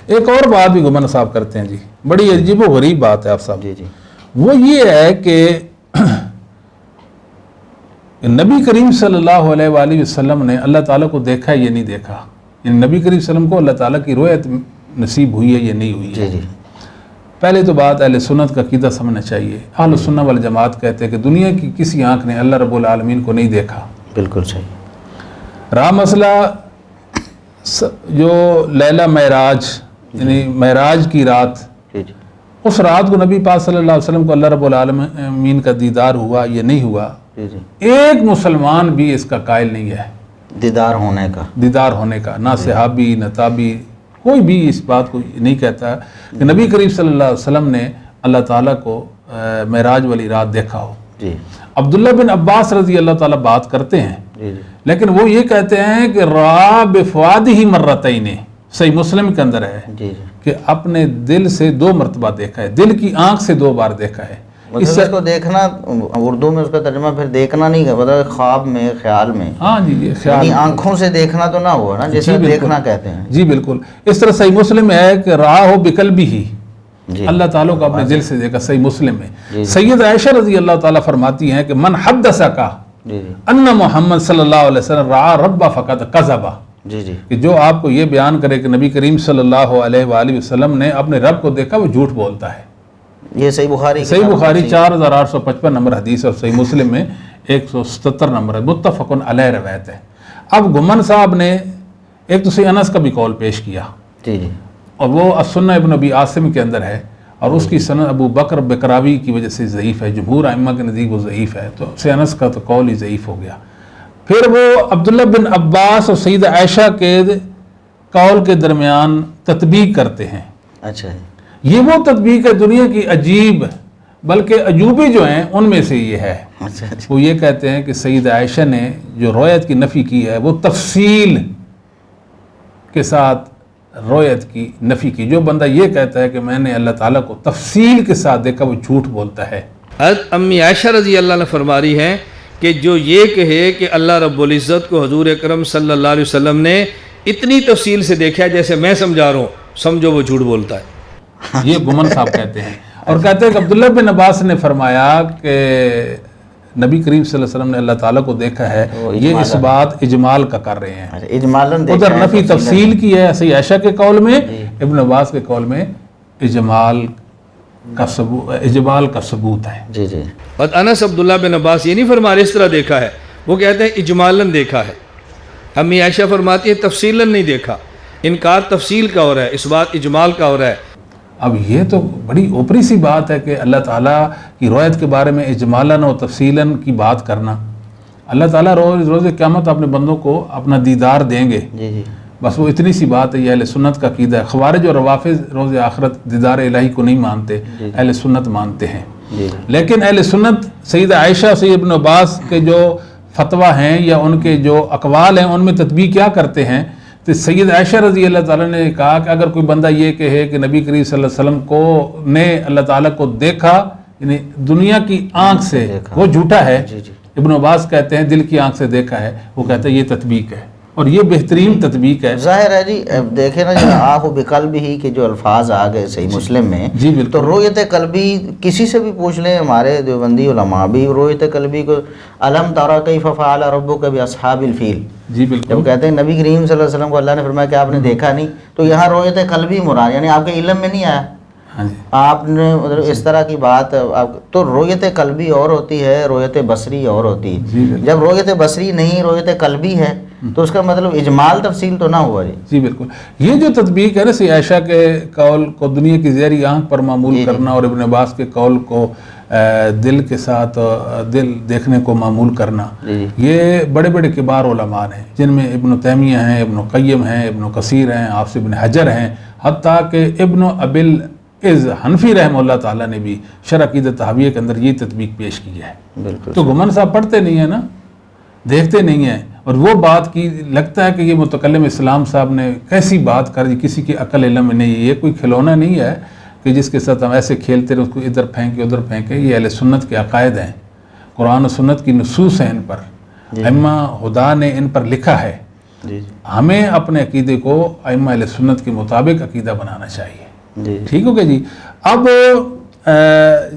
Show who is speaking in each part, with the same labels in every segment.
Speaker 1: ایک اور بات بھی گمن صاحب کرتے ہیں جی، بڑی عجیب و غریب بات ہے آپ صاحب،
Speaker 2: جی جی
Speaker 1: وہ یہ ہے کہ نبی کریم صلی اللہ علیہ وآلہ وسلم نے اللہ تعالیٰ کو دیکھا ہے یہ نہیں دیکھا، یعنی نبی کریم صلی اللہ علیہ وسلم کو اللہ تعالیٰ کی رؤیت نصیب ہوئی ہے یہ نہیں ہوئی ہے۔
Speaker 2: جی جی
Speaker 1: پہلے تو بات اہل سنت کا عقیدہ سمجھنا چاہیے۔ اہل سنت والجماعت کہتے ہیں کہ دنیا کی کسی آنکھ نے اللہ رب العالمین کو نہیں دیکھا۔
Speaker 2: بالکل صحیح۔
Speaker 1: رہا مسئلہ جو لیلہ معراج یعنی معراج کی رات،
Speaker 2: جی جی
Speaker 1: اس رات کو نبی پاک صلی اللہ علیہ وسلم کو اللہ رب العالمین کا دیدار ہوا یہ نہیں ہوا،
Speaker 2: جی جی
Speaker 1: ایک مسلمان بھی اس کا قائل نہیں ہے
Speaker 2: دیدار ہونے کا،
Speaker 1: دیدار ہونے کا، نہ صحابی نہ تابعی، کوئی بھی اس بات کو نہیں کہتا کہ نبی کریم صلی اللہ علیہ وسلم نے اللہ تعالیٰ کو معراج والی رات دیکھا ہو۔
Speaker 2: جی
Speaker 1: عبداللہ بن عباس رضی اللہ تعالیٰ بات کرتے ہیں،
Speaker 2: جی جی
Speaker 1: لیکن وہ یہ کہتے ہیں کہ را بفؤادہ مرتین، صحیح مسلم کے اندر ہے
Speaker 2: جی جی
Speaker 1: کہ اپنے دل سے 2 مرتبہ دیکھا ہے، دل کی آنکھ سے 2 بار دیکھا ہے۔
Speaker 2: مطلب اس کو دیکھنا اردو میں اس کا ترجمہ پھر دیکھنا نہیں ہے، مطلب خواب میں، خیال میں،
Speaker 1: ہاں جی یہ خیال
Speaker 2: یعنی آنکھوں سے دیکھنا تو نہ ہوا نا جیسے دیکھنا کہتے ہیں۔
Speaker 1: جی بالکل، اس طرح صحیح مسلم میں ہے کہ راہ بقلبہ،
Speaker 2: جی
Speaker 1: اللہ تعالیٰ کو اپنے دل سے دیکھا، صحیح مسلم میں۔
Speaker 2: جی
Speaker 1: سید عائشہ رضی اللہ تعالیٰ فرماتی ہیں کہ من حدثک
Speaker 2: جی جی
Speaker 1: ان محمد صلی اللہ علیہ وسلم رعا رب فقد کذب،
Speaker 2: جی جی
Speaker 1: کہ جو آپ کو یہ بیان کرے کہ نبی کریم صلی اللہ علیہ وآلہ وسلم نے اپنے رب کو دیکھا وہ جھوٹ بولتا ہے۔
Speaker 2: یہ صحیح بخاری
Speaker 1: صحیح بخاری 4855 نمبر حدیث اور صحیح مسلم میں 177 نمبر ہے، متفق علیہ روایت ہے۔ اب گمن صاحب نے ایک تو صحیح انس کا بھی قول پیش کیا،
Speaker 2: جی جی
Speaker 1: اور وہ السنہ ابن ابی عاصم کے اندر ہے، اور اس کی سند ابو بکر بکراوی کی وجہ سے ضعیف ہے، جمہور ائمہ کے نزدیک وہ ضعیف ہے، تو صحیح انس کا تو قول ہی ضعیف ہو گیا۔ پھر وہ عبداللہ بن عباس اور سید عائشہ کے قول کے درمیان تطبیق کرتے ہیں۔
Speaker 2: اچھا جی
Speaker 1: یہ وہ تطبیق ہے دنیا کی عجیب بلکہ عجوبی جو ہیں ان میں سے یہ ہے۔
Speaker 2: اچھا اچھا
Speaker 1: وہ یہ کہتے ہیں کہ سید عائشہ نے جو رؤیت کی نفی کی ہے وہ تفصیل کے ساتھ رؤیت کی نفی کی۔ جو بندہ یہ کہتا ہے کہ میں نے اللہ تعالیٰ کو تفصیل کے ساتھ دیکھا وہ جھوٹ بولتا ہے۔
Speaker 3: حضرت امی عائشہ رضی اللہ عنہ فرما رہی ہیں کہ جو یہ کہے کہ اللہ رب العزت کو حضور اکرم صلی اللہ علیہ وسلم نے اتنی تفصیل سے دیکھا ہے جیسے میں سمجھا رہا ہوں، سمجھو وہ جھوٹ بولتا ہے۔
Speaker 1: یہ گمن صاحب کہتے ہیں، اور کہتے ہیں کہ عبداللہ بن عباس نے فرمایا کہ نبی کریم صلی اللہ علیہ وسلم نے اللہ تعالیٰ کو دیکھا ہے، یہ اس بات اجمال کا کر رہے ہیں۔
Speaker 2: اجمالاً دیکھا
Speaker 1: ادھر
Speaker 2: ہے،
Speaker 1: نفی تفصیل کی ہے سید عائشہ کے قول میں، ابن عباس کے قول میں اجمال کا ثبوت ہے۔
Speaker 2: جی جی
Speaker 3: اور انس عبداللہ بن عباس یہ نہیں فرما رہے اس طرح دیکھا ہے، وہ کہتے ہیں اجمالاً دیکھا ہے۔ امی عائشہ فرماتی ہے تفصیلاً نہیں دیکھا، انکار تفصیل کا ہو رہا ہے، اس بات اجمال کا ہو رہا ہے۔
Speaker 1: اب یہ تو بڑی اوپری سی بات ہے کہ اللہ تعالیٰ کی رؤیت کے بارے میں اجمالاً اور تفصیلاً کی بات کرنا۔ اللہ تعالیٰ روز قیامت اپنے بندوں کو اپنا دیدار دیں گے،
Speaker 2: جی جی
Speaker 1: بس وہ اتنی سی بات ہے۔ یہ اہل سنت کا عقیدہ ہے۔ خوارج اور روافض روز آخرت دیدار الہی کو نہیں مانتے، اہل سنت مانتے ہیں۔
Speaker 2: جی
Speaker 1: لیکن اہل سنت سید عائشہ سید ابن عباس کے جو فتویٰ ہیں یا ان کے جو اقوال ہیں ان میں تطبیق کیا کرتے ہیں؟ تو سید عائشہ رضی اللہ تعالیٰ نے کہا کہ اگر کوئی بندہ یہ کہے کہ نبی کریم صلی اللہ علیہ وسلم کو نے اللہ تعالیٰ کو دیکھا یعنی دنیا کی آنکھ سے، وہ جھوٹا ہے۔ ابن عباس کہتے ہیں دل کی آنکھ سے دیکھا ہے، وہ کہتے ہیں یہ تطبیق ہے، اور یہ بہترین تطبیق ہے۔
Speaker 2: ظاہر ہے جی، دیکھیں نا جو آہ بقلبہ ہی کے جو الفاظ آ گئے صحیح مسلم میں،
Speaker 1: جی بالکل،
Speaker 2: تو رؤیت قلبی کسی سے بھی پوچھ لیں، ہمارے دیوبندی علماء بھی رؤیت قلبی کو الم تری کیف فعل ربک باصحاب الفیل،
Speaker 1: جی بالکل،
Speaker 2: جب کہتے ہیں نبی کریم صلی اللہ علیہ وسلم کو اللہ نے فرمایا کہ آپ نے دیکھا نہیں، تو یہاں رؤیت قلبی مراد یعنی آپ کے علم میں نہیں آیا، آپ نے اس طرح کی بات۔ تو رؤیت قلبی اور ہوتی ہے، رؤیت بصری اور ہوتی ہے۔ جب رؤیت بصری نہیں رؤیت قلبی ہے تو اس کا مطلب اجمال تفصیل تو نہ ہوا جی۔
Speaker 1: جی بالکل، یہ جو تطبیق ہے نا سید عائشہ کے قول کو دنیا کی زہری آنکھ پر معمول کرنا، اور ابن عباس کے قول کو دل کے ساتھ دل دیکھنے کو معمول کرنا، یہ بڑے بڑے کبار علماء ہیں جن میں ابن تیمیہ ہیں، ابن قیم ہیں، ابن کثیر ہیں، حافظ ابن حجر ہیں، حتیٰ کہ ابن ابل حنفی رحمہ اللہ تعالیٰ نے بھی شرح عقیدۃ طحاویہ کے اندر یہ تطبیق پیش کی ہے۔
Speaker 2: بالکل
Speaker 1: تو گمن صاحب پڑھتے نہیں ہیں نا، دیکھتے نہیں ہیں، اور وہ بات کی لگتا ہے کہ یہ متکلم اسلام صاحب نے کیسی بات کر دی، کسی کی عقل علم میں نہیں ہے۔ یہ کوئی کھلونا نہیں ہے کہ جس کے ساتھ ہم ایسے کھیلتے رہے، اس کو ادھر پھینکے ادھر پھینکے۔ یہ اہل سنت کے عقائد ہیں، قرآن و سنت کی نصوص ہیں، ان پر ائمہ خدا نے ان پر لکھا ہے،
Speaker 2: جی
Speaker 1: ہمیں اپنے عقیدے کو ائمہ اہل سنت کے مطابق عقیدہ بنانا چاہیے،
Speaker 2: جی
Speaker 1: ٹھیک ہو گیا جی۔ اب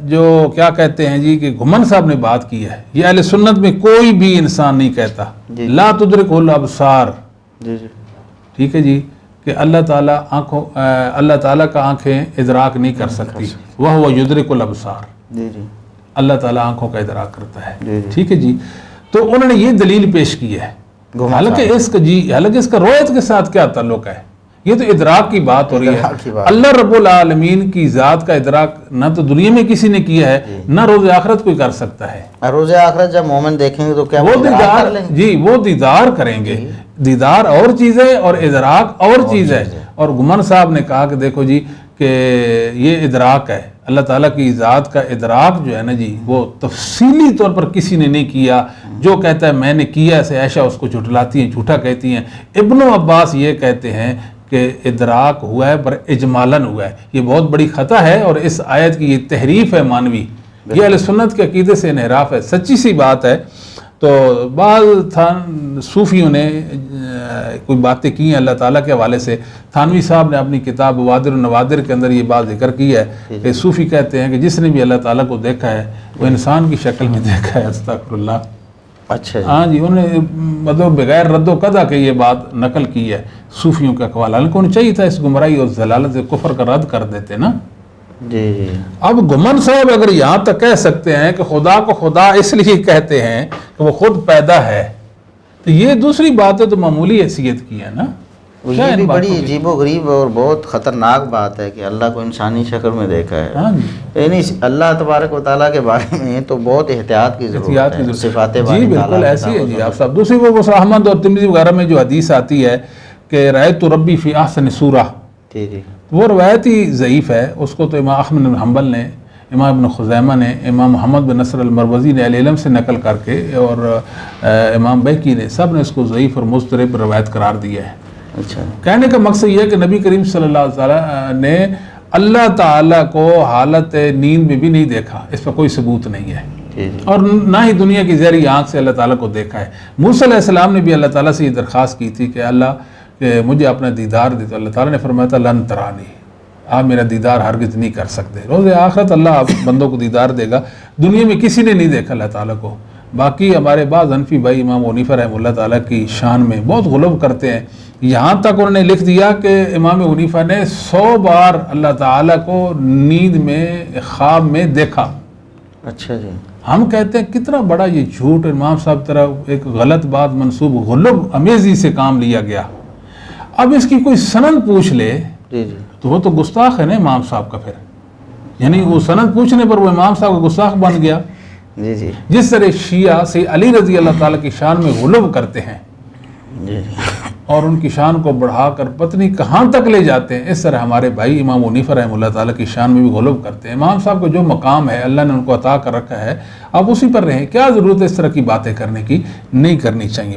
Speaker 1: جو کیا کہتے ہیں جی کہ گھمن صاحب نے بات کی ہے، یہ اہل سنت میں کوئی بھی انسان نہیں کہتا
Speaker 2: جی
Speaker 1: لا تدرکہ الابصار،
Speaker 2: جی جی
Speaker 1: ٹھیک ہے جی، کہ اللہ تعالیٰ کا آنکھیں ادراک نہیں کر سکتی، وَهُوَ يُدْرِكُ الْأَبْصَارَ،
Speaker 2: جی جی
Speaker 1: اللہ تعالیٰ آنکھوں کا ادراک کرتا ہے،
Speaker 2: جی جی
Speaker 1: ٹھیک ہے جی۔ تو انہوں نے یہ دلیل پیش کی ہے،
Speaker 2: گھمن
Speaker 1: حالانکہ اس کا رویت کے ساتھ کیا تعلق ہے؟ یہ تو ادراک کی بات ہو رہی
Speaker 2: ادراک کی
Speaker 1: ہے۔
Speaker 2: بات۔
Speaker 1: اللہ رب العالمین کی ذات کا ادراک نہ تو دنیا میں کسی نے کیا ہے، نہ روز آخرت کوئی کر سکتا ہے۔
Speaker 2: روز آخرت جب مومن دیکھیں گے تو کیا
Speaker 1: وہ
Speaker 2: ادراک کر
Speaker 1: دیدار،
Speaker 2: لیں گے؟
Speaker 1: جی وہ دیدار کریں گے، دیدار اور چیز ہے اور ادراک اور چیز ہے۔ اور گھمن صاحب نے کہا کہ دیکھو جی کہ یہ ادراک ہے، اللہ تعالیٰ کی ذات کا ادراک جو ہے نا جی، وہ تفصیلی طور پر کسی نے نہیں کیا۔ جو کہتا ہے میں نے کیا ایسے عائشہ اس کو جھٹلاتی ہیں، جھوٹا کہتی ہیں۔ ابن عباس یہ کہتے ہیں کہ ادراک ہوا ہے پر اجمالاً ہوا ہے، یہ بہت بڑی خطا ہے، اور اس آیت کی یہ تحریف ہے مانوی، یہ اہل سنت کے عقیدے سے انحراف ہے، سچی سی بات ہے۔ تو بعض صوفیوں نے کوئی باتیں کی ہیں اللہ تعالیٰ کے حوالے سے۔ تھانوی صاحب نے اپنی کتاب بوادر النوادر کے اندر یہ بات ذکر کی ہے کہ صوفی کہتے ہیں کہ جس نے بھی اللہ تعالیٰ کو دیکھا ہے وہ انسان کی شکل میں دیکھا ہے، استغفر اللہ۔
Speaker 2: اچھا جی
Speaker 1: ہاں جی، انہوں نے مطلب بغیر رد و قضا کے یہ بات نقل کی ہے صوفیوں کا اقوال، حالانکہ انہیں چاہیے تھا اس گمراہی اور ضلالت کفر کا رد کر دیتے نا۔
Speaker 2: جی جی
Speaker 1: اب گھمن صاحب اگر یہاں تک کہہ سکتے ہیں کہ خدا کو خدا اس لیے کہتے ہیں کہ وہ خود پیدا ہے، تو یہ دوسری بات ہے تو معمولی حیثیت کی ہے نا۔ کیا
Speaker 2: یہ
Speaker 1: ان
Speaker 2: بھی
Speaker 1: باتوں
Speaker 2: بڑی
Speaker 1: کی؟
Speaker 2: عجیب و غریب اور بہت خطرناک بات ہے کہ اللہ کو انسانی شکل میں دیکھا ہے۔
Speaker 1: ہاں جی،
Speaker 2: یعنی اللہ تبارک و تعالیٰ کے بارے میں تو بہت احتیاط کی
Speaker 1: احتیاط کی
Speaker 2: ضرورت ہے،
Speaker 1: ضرورت
Speaker 2: صفات
Speaker 1: جی
Speaker 2: باری
Speaker 1: بالکل
Speaker 2: تعالیٰ
Speaker 1: ایسی ہے
Speaker 2: کی
Speaker 1: جی آپ صاحب۔ دوسری وہ احمد اور ترمذی وغیرہ میں جو حدیث آتی ہے کہ رأیت ربی فی احسن صورہ،
Speaker 2: جی جی
Speaker 1: وہ روایت ہی ضعیف ہے، اس کو تو امام احمد بن حنبل نے، امام ابن خزیمہ نے، امام محمد بن نصر المروزی نے علم سے نقل کر کے، اور امام بہقی نے، سب نے اس کو ضعیف اور مضطرب روایت قرار دیا ہے۔
Speaker 2: اچھا
Speaker 1: کہنے کا مقصد یہ ہے کہ نبی کریم صلی اللہ علیہ وسلم نے اللہ تعالیٰ کو حالت نیند میں بھی نہیں دیکھا، اس پر کوئی ثبوت نہیں ہے،
Speaker 2: جی جی
Speaker 1: اور نہ ہی دنیا کی ظاہری آنکھ سے اللہ تعالیٰ کو دیکھا ہے۔ موسیٰ علیہ السلام نے بھی اللہ تعالیٰ سے یہ درخواست کی تھی کہ اللہ کہ مجھے اپنا دیدار دے، تو اللہ تعالیٰ نے فرمایا تھا لن ترانی، آپ میرا دیدار ہرگز نہیں کر سکتے۔ روز آخرت اللہ آپ بندوں کو دیدار دے گا، دنیا میں کسی نے نہیں دیکھا اللہ تعالیٰ کو۔ باقی ہمارے بعض حنفی بھائی امام حنیفہ رحمہ اللہ تعالیٰ کی شان میں بہت غلو کرتے ہیں، یہاں تک انہوں نے لکھ دیا کہ امام حنیفہ نے 100 بار اللہ تعالیٰ کو نیند میں خواب میں دیکھا۔
Speaker 2: اچھا جی
Speaker 1: ہم کہتے ہیں کتنا بڑا یہ جھوٹ امام صاحب طرح ایک غلط بات منسوب غلب امیزی سے کام لیا گیا۔ اب اس کی کوئی سند پوچھ لے
Speaker 2: جی جی
Speaker 1: تو وہ تو گستاخ ہے نا امام صاحب کا، پھر یعنی وہ سند پوچھنے پر وہ امام صاحب کا گستاخ بن گیا۔
Speaker 2: جی جی
Speaker 1: جس طرح شیعہ سے علی رضی اللہ تعالیٰ کی شان میں غلب کرتے ہیں
Speaker 2: جی جی
Speaker 1: اور ان کی شان کو بڑھا کر پتہ نہیں کہاں تک لے جاتے ہیں، اس طرح ہمارے بھائی امام حنیفہ رحمہ اللہ تعالیٰ کی شان میں بھی غلب کرتے ہیں۔ امام صاحب کو جو مقام ہے اللہ نے ان کو عطا کر رکھا ہے، اب اسی پر رہیں، کیا ضرورت ہے اس طرح کی باتیں کرنے کی؟ نہیں کرنی چاہیے۔